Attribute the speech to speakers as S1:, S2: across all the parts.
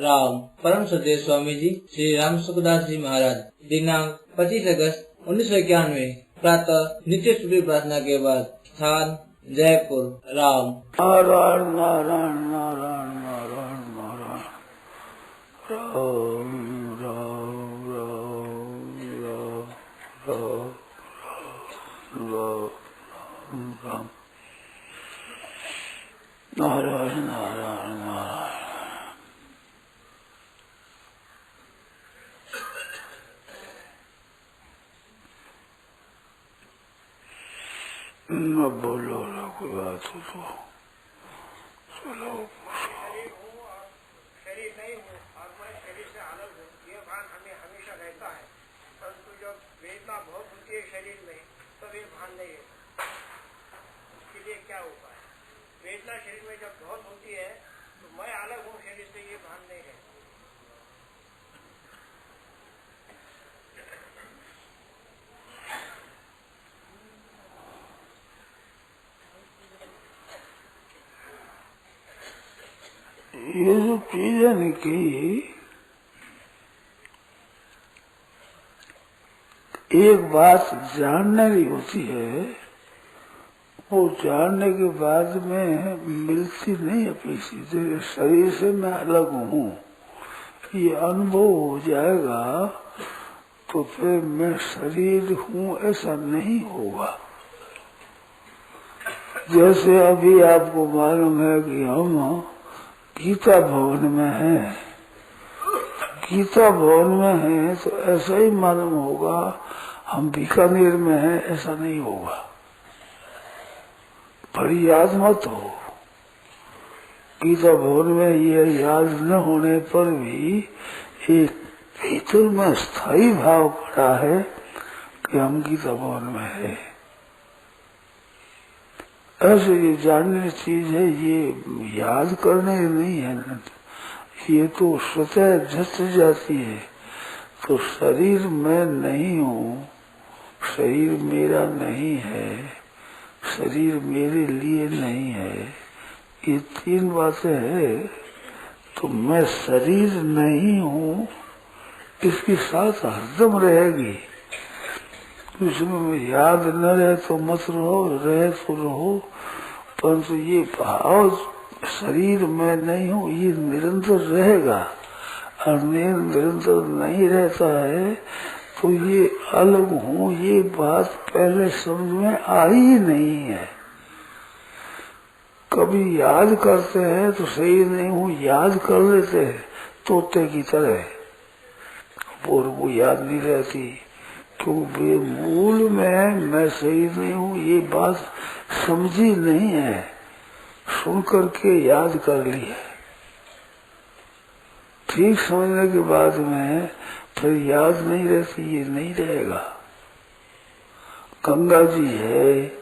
S1: राम परम श्रद्धेय स्वामी जी श्री राम सुखदास जी महाराज दिनांक 25 अगस्त 1991 प्रातः नित्य स्तुति प्रार्थना के बाद स्थान जयपुर। राम
S2: नारायण नारायण नारायण नारायण नारायण राम राम राम राम राम राम राम नारायण नारायण नारायण। न बोलो ना कोई बात हो तो चलो।
S3: शरीर नहीं हूँ और मैं शरीर से अलग हूँ, ये भान हमें हमेशा रहता है, परंतु जब वेदना बहुत होती है शरीर में तब ये भान नहीं रहता। उसके लिए क्या उपाय? वेदना शरीर में जब बहुत होती है तो मैं अलग हूँ शरीर से, ये भान नहीं रहता।
S2: ये जो चीज है न कि एक बात जानने की होती है, वो जानने के बाद में मिलती नहीं है पीछे। जैसे शरीर से मैं अलग हूँ, ये अनुभव हो जाएगा तो फिर मैं शरीर हूँ ऐसा नहीं होगा। जैसे अभी आपको मालूम है कि हम गीता भवन में है, गीता भवन में है तो ऐसा ही मालूम होगा। हम बीकानेर में हैं ऐसा नहीं होगा। पर याद मत हो, गीता भवन में ये याद न होने पर भी एक भीतर में स्थायी भाव पड़ा है कि हम गीता भवन में है। ऐसे ये जानने चीज है, ये याद करने नहीं है, ये तो स्वतः जच जाती है। तो शरीर मैं नहीं हूँ, शरीर मेरा नहीं है, शरीर मेरे लिए नहीं है, ये तीन बातें है। तो मैं शरीर नहीं हूँ इसके साथ हरदम रहेगी। इसमें याद न रहे तो मत रहो, रहे तो रहो, परंतु ये भाव शरीर में नहीं हूँ ये निरंतर रहेगा। और निरंतर नहीं रहता है तो ये अलग हूँ ये बात पहले समझ में आई ही नहीं है। कभी याद करते हैं तो सही नहीं हूँ याद कर लेते हैं तोते की तरह, और वो याद नहीं रहती क्योंकि मूल में मैं सही नहीं हूँ ये बात समझी नहीं है, सुन करके याद कर ली है। ठीक समझने के बाद में फिर याद नहीं रहती, ये नहीं रहेगा। गंगा जी है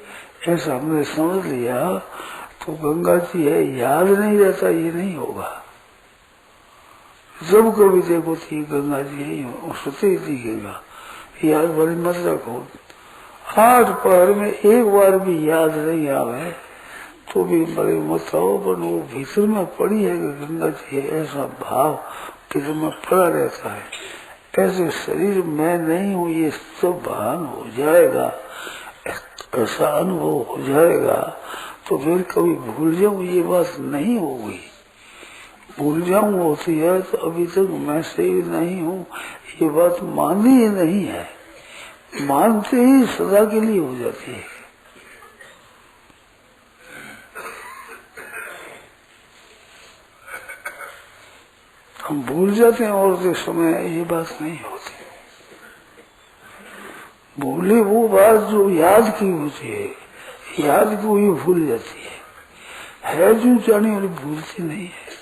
S2: ऐसा हमने समझ लिया तो गंगा जी है, याद नहीं रहता ये नहीं होगा। जब कभी देखो तो गंगा जी है, उससे ही दिखेगा। याद बड़ी मत रखो, 8 पहर में एक बार भी याद नहीं आवे तो भी बड़े मत आओ, पर वो भीतर में पड़ी है कि गंगा जी है, ऐसा भाव भीतर में पड़ा रहता है। ऐसे शरीर मैं नहीं हूँ ये सब भान हो जाएगा, ऐसा अनुभव हो जाएगा तो फिर कभी भूल जाऊं ये बात नहीं होगी। भूल जाऊं होती है तो अभी तक मैं सही नहीं हूँ ये बात मानी ही नहीं है, मानते ही सदा के लिए हो जाती है। हम भूल जाते हैं और के समय ये बात नहीं होती। भूले वो बात जो याद की होती है, याद की वही भूल जाती है जो जाने वाली भूलती नहीं है।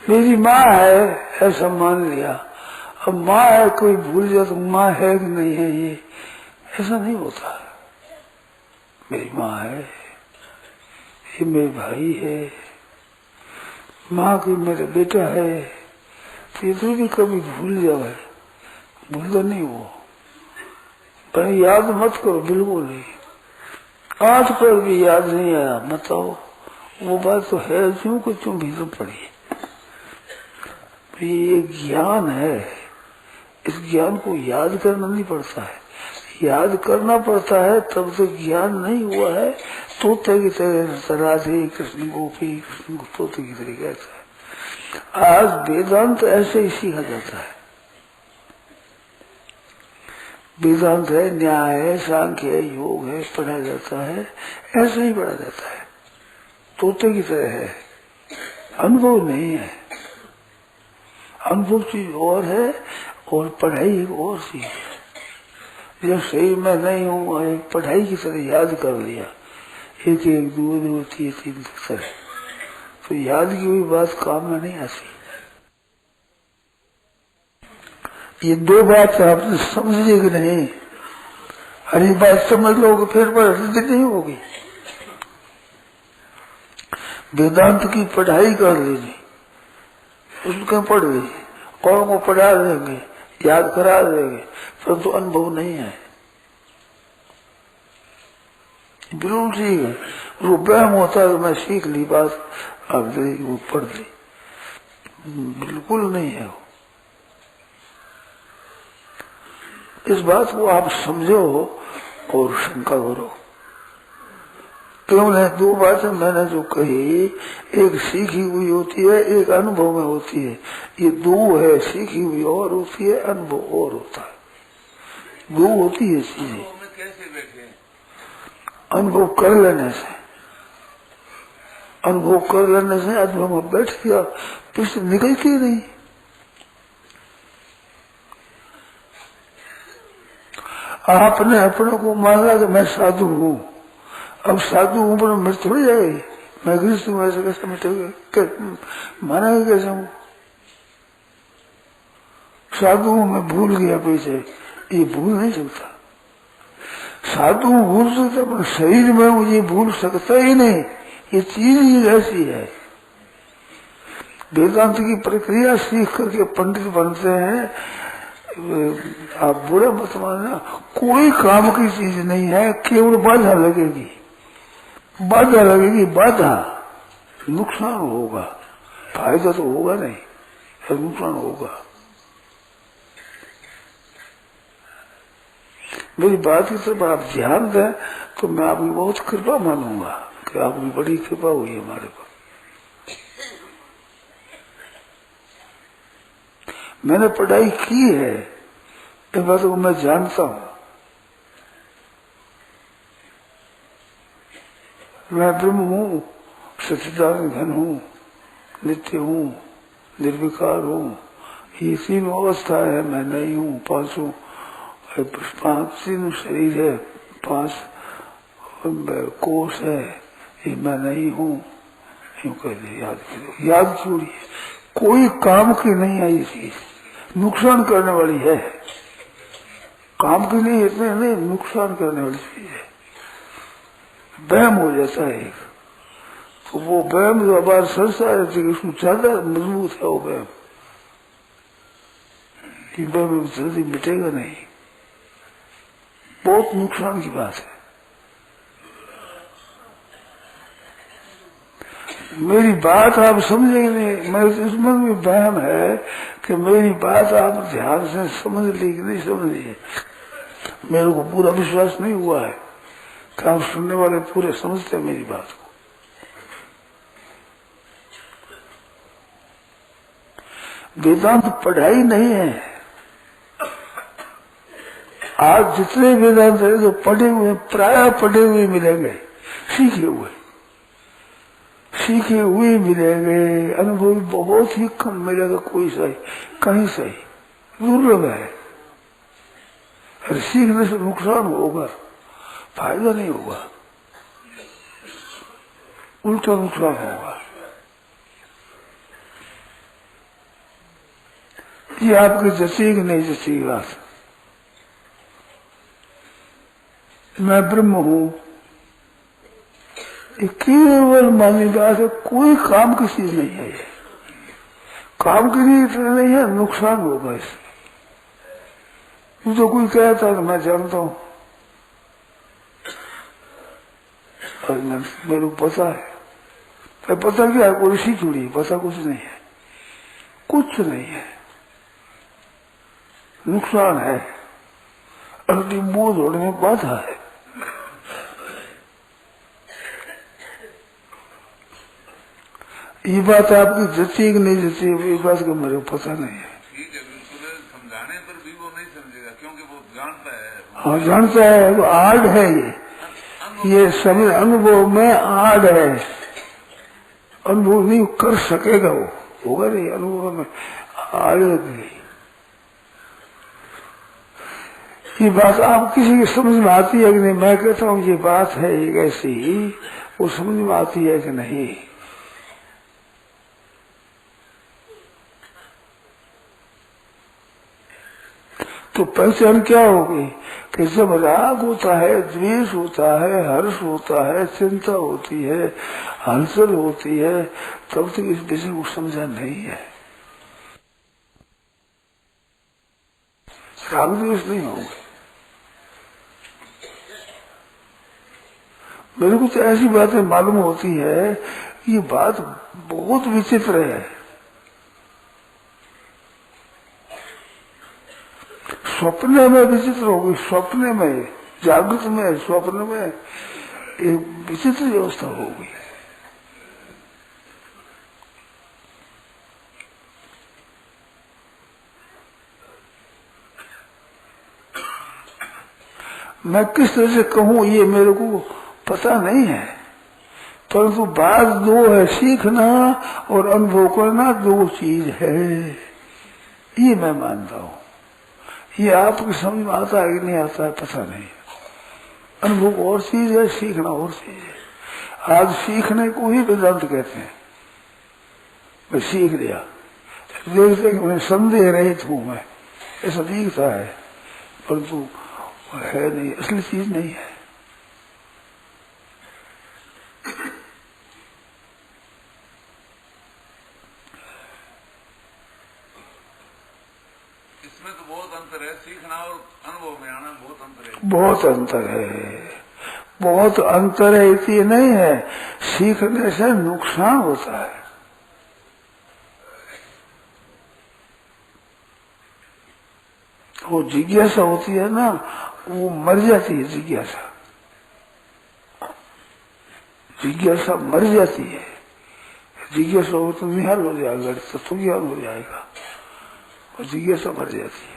S2: मेरी माँ है ऐसा मान लिया, अब माँ है कोई भूल जाए तो माँ है कि नहीं है ये ऐसा नहीं होता। मेरी माँ है, ये मेरे भाई है, माँ की मेरा बेटा है, ये तो भी कभी भूल जाए, भूलता नहीं वो। पर याद मत करो बिल्कुल नहीं, 8 पर भी याद नहीं आया, बताओ। वो बात तो है क्यों को क्यों भीतर पड़ी। ये ज्ञान है, इस ज्ञान को याद करना नहीं पड़ता है, याद करना पड़ता है, तब तो ज्ञान नहीं हुआ है। तोते की तरह राधे कृष्ण गोपी कृष्ण तोते की तरह कैसा है। आज वेदांत ऐसे ही सीखा जाता है। वेदांत है, न्याय है, सांख्य है, योग है, पढ़ा जाता है, ऐसे ही पढ़ा जाता है। तोते की तरह है, अनुभव नहीं है। अनुभव चीज और है और पढ़ाई एक और चीज है। जब सही मैं नहीं हूँ, एक पढ़ाई की तरह याद कर लिया, एक एक दो दो तीन तीन की तरह, तो याद की हुई बात काम में नहीं आती। ये दो बात आपने समझिए कि नहीं। हरी बात समझ लोगे फिर परिस्थिति नहीं होगी। वेदांत की पढ़ाई कर लीजिए, उसके पढ़ लीजिए, और को पढ़ा देंगे, याद करा देंगे, परंतु अनुभव नहीं है। बिल्कुल ठीक है, वो वहम होता है, मैं सीख ली बात, अब वो पढ़ ली, बिल्कुल नहीं है वो। इस बात को आप समझो और शंका करो। क्यों है? दो बातें मैंने जो कही, एक सीखी हुई होती है, एक अनुभव में होती है। ये दो है, सीखी हुई और होती है, अनुभव और होता है। दो होती है चीजें। अनुभव कर लेने से, अनुभव कर लेने से अनुभव में बैठ गया, पीछे निकलती नहीं। आपने अपने को माना कि मैं साधु हूँ, अब साधु हूँ पर मृत्यु हो जाएगी, मैं गृहस्थ हूँ, ऐसे कैसे मिटेगा, मानेगा कैसे हूँ? साधु हूँ मैं भूल गया पीछे, ये भूल नहीं सकता। साधु हूँ भूल सकता, पर शरीर में मुझे भूल सकता ही नहीं। ये चीज ही ऐसी है। वेदांत की प्रक्रिया सीख करके पंडित बनते हैं। आप बुरा मत मानना, कोई काम की चीज नहीं है, केवल बाधा लगेगी, बाधा लगेगी, बाधा। नुकसान होगा, फायदा तो होगा नहीं, नुकसान होगा। मेरी बात की तरफ आप ध्यान दें तो मैं आपकी बहुत कृपा मानूंगा कि आपकी बड़ी कृपा हुई है हमारे पर। मैंने पढ़ाई की है, इस बात को मैं जानता हूं। मैं ब्रह्म हूँ, सच्चिदानंद घन हूँ, नित्य हूँ, निर्विकार हूँ। ये तीन अवस्था है, मैं नहीं हूँ। पांचों तीन शरीर है, 5 कोष है, ये मैं नहीं हूँ। यूं कह दे, याद करो। याद क्यों? कोई काम की नहीं है ये चीज, नुकसान करने वाली है। काम की नहीं, इतने नहीं, नुकसान करने वाली चीज है। वहम हो जाता है एक, तो वो वहम जो हमारे संसार है, उसमें ज्यादा मजबूत है वो वहम, कि वहम जल्दी मिटेगा नहीं। बहुत नुकसान की बात है। मेरी बात आप समझेंगे नहीं, मैं इसमें भी वहम है कि मेरी बात आप ध्यान से समझ ली कि नहीं समझ ली। मेरे को पूरा विश्वास नहीं हुआ है कि आप सुनने वाले पूरे समझते हैं मेरी बात को। वेदांत पढ़ाई नहीं है। आज जितने वेदांत है जो पढ़े हुए, प्राय पढ़े हुए मिलेंगे, सीखे हुए मिलेंगे। अनुभव बहुत ही कम मिलेगा, कोई सही, कहीं सही, दुर्लभ है। और सीखने से नुकसान होगा, फायदा नहीं होगा, उल्टा नुकसान होगा। ये आपकी जचेगी नहीं जचेगी बात। मैं ब्रह्म हूँ, ये केवल मानी बात है, कोई काम की चीज नहीं है। ये काम की नहीं है, नुकसान होगा इससे। तो कोई कहता है मैं जानता हूं, और मेरे को पता है, तो पता क्या है, कोई सी जुड़ी, पता कुछ नहीं है, कुछ नहीं है, नुकसान है, अगली मुंह जोड़ने में बाधा है। ये बात आपकी जची कि नहीं जची, ये बात का मेरे को पता नहीं है।
S4: ठीक है, बिल्कुल समझाने पर भी वो नहीं समझेगा, क्योंकि वो जानता है।
S2: हाँ जानता है, वो आड़ है, ये समझ अनुभव में आड़ है, अनुभव नहीं कर सकेगा, वो होगा नहीं, अनुभव में आड़ नहीं। ये बात आप किसी की समझ में आती है कि नहीं? मैं कहता हूँ ये बात है एक ऐसी, वो समझ में आती है कि नहीं? तो पहचान क्या होगी कि जब राग होता है, द्वेष होता है, हर्ष होता है, चिंता होती है, हलचल होती है, तब तक इस विषय को समझा नहीं है। राग द्वेष नहीं होंगे। मेरे को तो ऐसी बातें मालूम होती है, ये बात बहुत विचित्र है। स्वप्न में विचित्र होगी, स्वप्न में, जागृत में, स्वप्न में एक विचित्र व्यवस्था होगी। मैं किस तरह से कहूं ये मेरे को पता नहीं है, परंतु बात दो है, सीखना और अनुभव करना दो चीज है, ये मैं मानता हूं। ये आपकी समझ में आता है कि नहीं आता है पता नहीं। अनुभव और चीज है, सीखना और चीज है। आज सीखने को ही वेदांत कहते हैं। मैं सीख लिया, देखते कि मैं संदेह रहित हूं, मैं ऐसा दिखता है, परंतु है नहीं, असली चीज नहीं है।
S4: इसमें तो बहुत अंतर है, सीखना और अनुभव में आना बहुत अंतर है।
S2: बहुत अंतर है, बहुत अंतर है। इतनी नहीं है, सीखने से नुकसान होता है। वो जिज्ञासा होती है ना, वो मर जाती है। जिज्ञासा मर जाती है। जिज्ञासा हो तो निहाल हो जाएगा, तत्व ज्ञान हो जाएगा, और जिज्ञासा मर जाती है।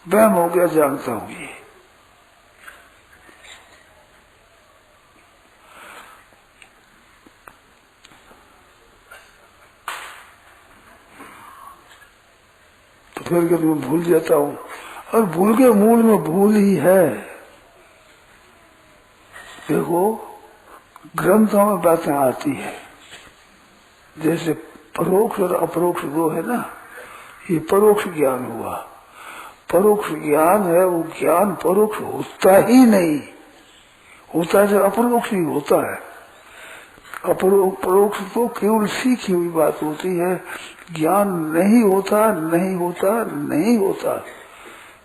S2: वहम हो गया, जानता हूं ये। तो फिर कभी मैं भूल जाता हूं, और भूल के मूल में भूल ही है। देखो ग्रंथों में बातें आती है, जैसे परोक्ष और अपरोक्ष दो है ना, ये परोक्ष ज्ञान हुआ। परोक्ष ज्ञान है, वो ज्ञान परोक्ष होता ही नहीं, होता है अपरोक्ष ही होता है। परोक्ष तो केवल सीखी हुई बात होती है, ज्ञान नहीं होता, नहीं होता, नहीं होता।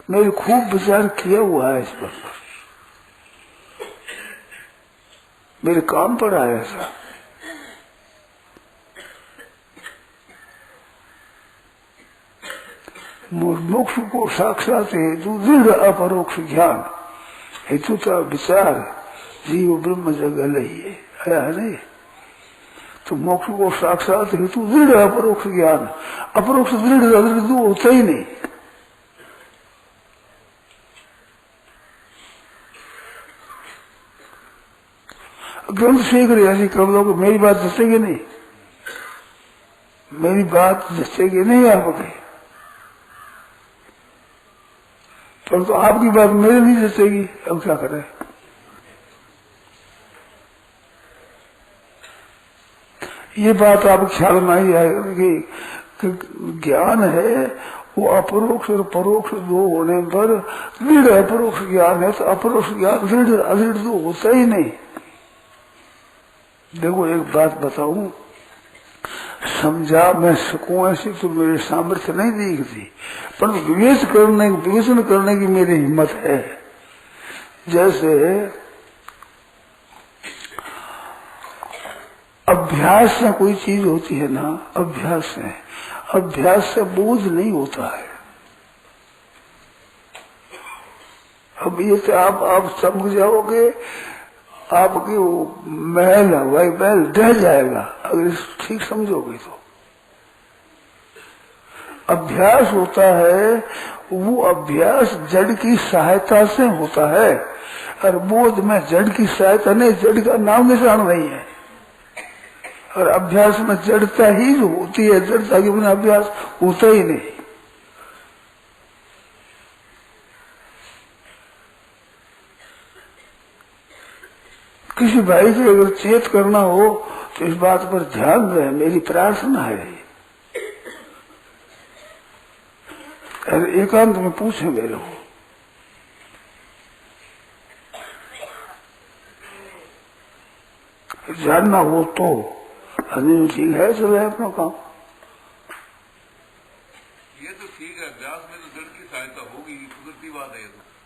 S2: मैंने खूब विचार किया हुआ है इस पर, मेरे काम पड़ा है ऐसा। मोक्ष को साक्षात हेतु दृढ़ अपरोक्ष ज्ञान हेतु का विचार जीव ब्रह्म जगह ही है नहीं। तो मोक्ष को साक्षात हेतु दृढ़ अपरोक्ष ज्ञान, अपरोक्ष दृढ़ अदृढ़ तो होता ही नहीं। ग्रंथ सीख रहे ऐसी कर लो, मेरी बात जचेगी नहीं, मेरी बात जचेगी नहीं आपके, परंतु आपकी बात मेरे नहीं जचेगी। अब क्या करें? ये बात आप ख्याल में आई आएगी कि ज्ञान है वो अपरोक्ष और परोक्ष दो होने पर दृढ़ अपरोक्ष ज्ञान है, तो अपरोक्ष ज्ञान दृढ़ अदृढ़ तो होता ही नहीं। देखो एक बात बताऊं, समझा मैं सकूं ऐसी तो मेरे सामर्थ्य नहीं दिखती, पर विवेचन करने की मेरी हिम्मत है। जैसे अभ्यास से कोई चीज होती है ना, अभ्यास से बोध नहीं होता है। अब ये तो आप समझ जाओगे, आपकी वो महल है, वही महल ढह जाएगा अगर ठीक समझोगे तो। अभ्यास होता है, वो अभ्यास जड़ की सहायता से होता है, और बोध में जड़ की सहायता नहीं, जड़ का नाम निशान नहीं है। और अभ्यास में जड़ता ही जो होती है, जड़ता के बिना अभ्यास होता ही नहीं। किसी भाई को अगर चेत करना हो तो इस बात पर ध्यान दें, मेरी प्रार्थना है। और एकांत में पूछे मेरे को, जानना हो तो आदमी ठीक है, चले अपना काम।
S4: ये तो ठीक है, अभ्यास में तो जड़ की सहायता होगी, कुदरती बात है।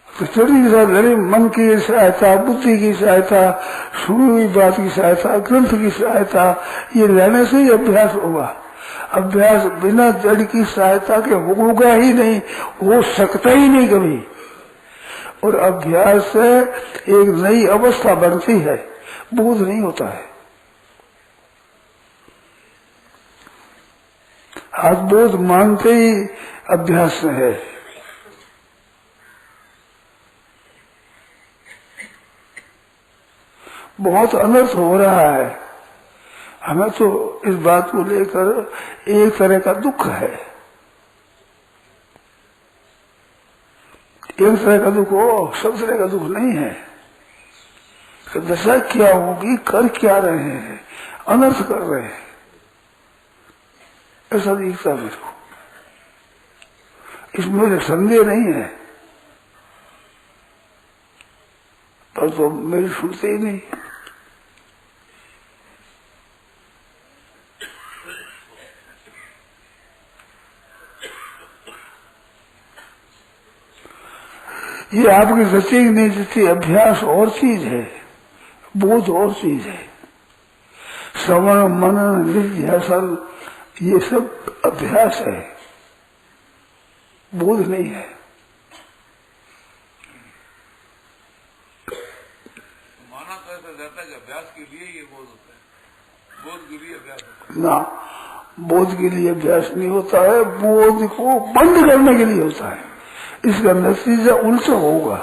S2: तो जड़ की सहायता, मन की सहायता, बुद्धि की सहायता, सुनी हुई बात की सहायता, ग्रंथ की सहायता, ये लेने से ही अभ्यास होगा। अभ्यास बिना जड़ की सहायता के होगा ही नहीं, हो सकता ही नहीं कभी। और अभ्यास से एक नई अवस्था बनती है, बोध नहीं होता है। आज बोध मानते ही अभ्यास है। बहुत अनर्थ हो रहा है। हमें तो इस बात को लेकर एक तरह का दुख है। एक तरह का दुख हो, सब तरह का दुख नहीं है। तो दशा क्या होगी, कर क्या रहे हैं, अनर्थ कर रहे हैं, ऐसा दिखता मेरे को। इसमें संदेह नहीं है, पर तो मेरी सुनते ही नहीं। ये आपकी रची नहीं देती। अभ्यास और चीज है, बोध और चीज है। श्रवण, मनन, निध्यासन, ये सब अभ्यास है, बोध नहीं है।
S4: माना तो ऐसा जाता है कि अभ्यास के लिए ये बोध होता है, बोध के लिए अभ्यास होता है।
S2: ना, बोध के लिए अभ्यास नहीं होता है, बोध को बंद करने के लिए होता है। इसका नतीजा उल्टा होगा,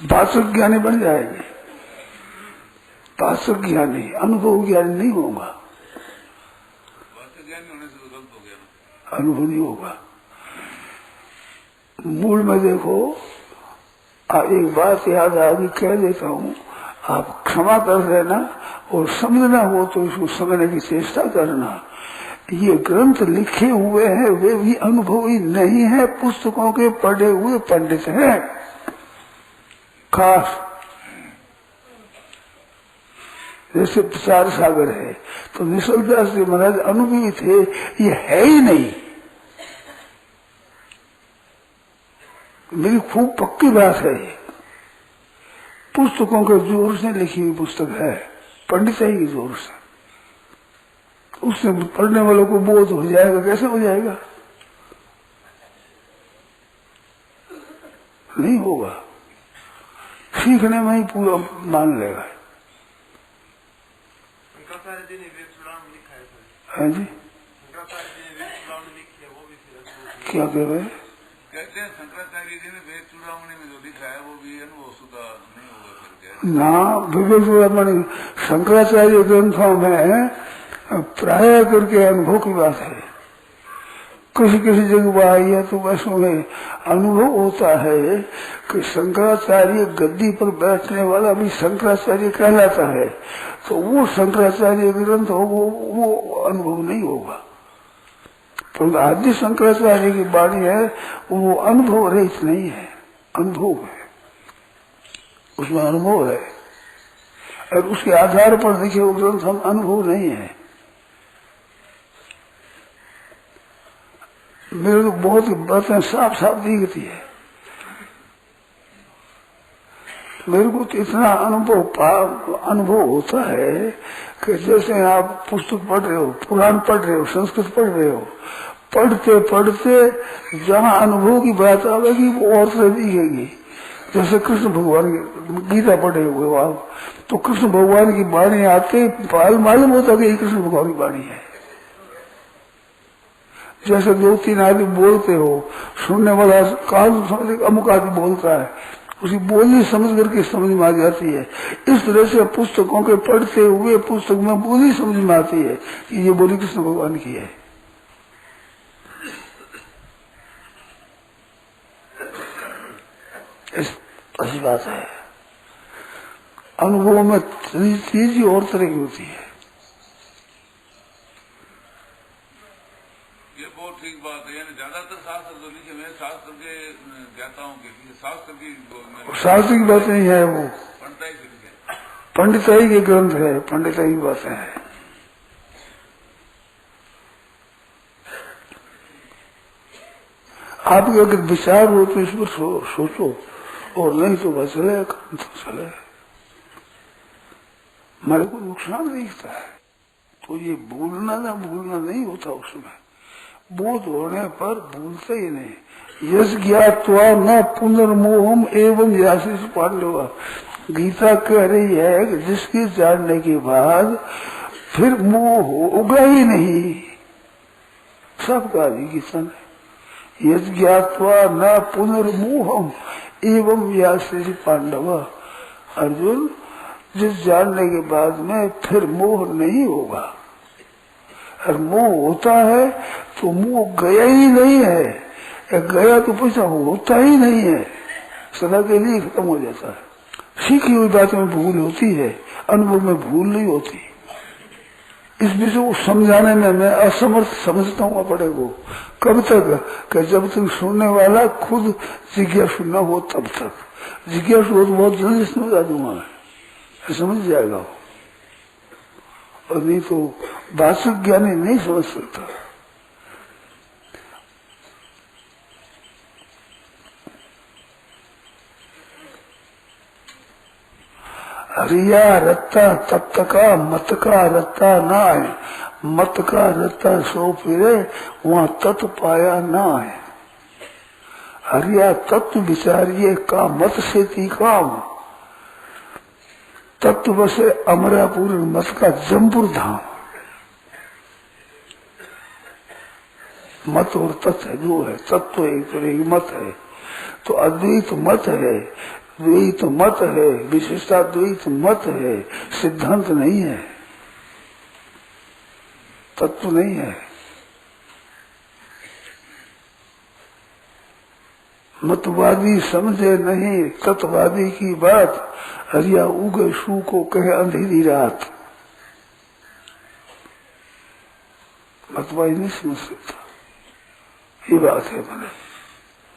S2: भाषक ज्ञानी बन जाएंगे। भाषक ज्ञानी, अनुभव ज्ञानी नहीं होगा।
S4: भाषक ज्ञानी होने से तो गलत हो गया ना,
S2: अनुभव नहीं होगा। मूल में देखो, एक बात याद आ गई, कह देता हूँ, आप क्षमा कर देना, और समझना हो तो इसको समझने की चेष्टा करना। ये ग्रंथ लिखे हुए हैं, वे भी अनुभवी नहीं है, पुस्तकों के पढ़े हुए पंडित हैं। खास जैसे प्रचार सागर है, तो निश्चलदास जी महाराज अनुभवी थे, ये है ही नहीं। मेरी खूब पक्की बात है, ये पुस्तकों के जोर से लिखी हुई पुस्तक है, पंडिताई के जोर से। उससे पढ़ने वालों को बोध हो जाएगा, कैसे हो जाएगा? नहीं होगा, सीखने में ही पूरा मान लेगा। हाँ जी, क्या कह रहे हैं?
S4: कहते हैं शंकराचार्य जी ने वेद चूड़ामणि में जो लिखा है वो भी अनुभव शुदा नहीं होगा
S2: ना। विवेक चूड़ामणि शंकराचार्य ग्रंथों में प्राय करके अनुभव की बात है। किसी किसी जगह आई है तो बस में अनुभव होता है कि शंकराचार्य गद्दी पर बैठने वाला भी शंकराचार्य कहलाता है, तो वो शंकराचार्य ग्रंथ हो वो अनुभव नहीं होगा। तो आदि शंकराचार्य की वाणी है, वो अनुभव रहित नहीं है, अनुभव है, उसमें अनुभव है। और उसके आधार पर देखिए वो ग्रंथ हम अनुभव नहीं है। मेरे को बहुत बातें साफ साफ दिखती है। मेरे को तो इतना अनुभव होता है कि जैसे आप पुस्तक पढ़ रहे हो, पुराण पढ़ रहे हो, संस्कृत पढ़ रहे हो, पढ़ते पढ़ते जहाँ अनुभव की बात आवेगी वो और से दिखेगी। जैसे कृष्ण भगवान की गीता पढ़े हुए हो आप, तो कृष्ण भगवान की वाणी आते मालूम होता कि ये कृष्ण भगवान की वाणी है। जैसे 2-3 आदमी बोलते हो, सुनने वाला कान अमुक आदमी बोलता है, उसी बोली समझ करके समझ में आ जाती है। इस तरह से पुस्तकों के पढ़ते हुए पुस्तक में बोली समझ में आती है कि ये बोली कृष्ण भगवान की है। ऐसी बात है। अनुभव में चीज और तरह की होती है।
S4: ये बहुत ठीक बात है। यानी ज्यादातर शास्त्र तो लिखे, मैं शास्त्र के कहता हूँ कि शास्त्र की
S2: बात नहीं है, वो
S4: पंडिताई से लिखे,
S2: पंडिताई के ग्रंथ है, पंडिताई की बातें है। आपके अगर विचार हो तो इस पर सोचो, और नहीं तो बस चले, काम तो चले, हमारे को नुकसान नहीं होता है। तो ये भूलना ना भूलना नहीं होता, उसमें बोध होने पर भूलते ही नहीं। यश ज्ञात्वा न पुनर्मोहम एवं याशीष पांडव, गीता कह रही है कि जिसके जानने के बाद फिर मोह होगा ही नहीं। सब कहा गीता ने, यश ज्ञात्वा न पुनर्मोहम एवं याशीष पांडव। अर्जुन, जिस जानने के बाद में फिर मोह नहीं होगा। और मोह होता है तो मोह गया ही नहीं है, गया तो पैसा होता ही नहीं है, सदा के लिए खत्म हो जाता है। सीखी हुई बात में भूल होती है, अनुभव में भूल नहीं होती। इस विषय को समझाने में मैं असमर्थ समझता हूँ अपने को। कब तक? कि जब तक सुनने वाला खुद जिज्ञासु न हो तब तक। जिज्ञासु हो तो बहुत जल्दी समझा दूंगा मैं, समझ जाएगा वो, और नहीं तो वास्तविक ज्ञानी नहीं समझ सकता। रिया रत्ता तत्त का मत का रत्ता ना है, मत का रत्ता सो फिरे वहां तत्व पाया ना है। हरिया तत्व विचारिये का मत से ती काम, तत्व से अमरापुर मत का जमपुर धाम। मत और तत्व जो है, तत्व एक तरह की मत है, तो अद्वैत मत है, द्वैत मत है, विशिष्टा द्वैत मत है, सिद्धांत नहीं है, तत्व नहीं है। मतवादी समझे नहीं तत्वादी की बात, हरिया उगे सू को कहे अंधेरी रात। मतवादी नहीं समझ सकता, ये बात है मैंने।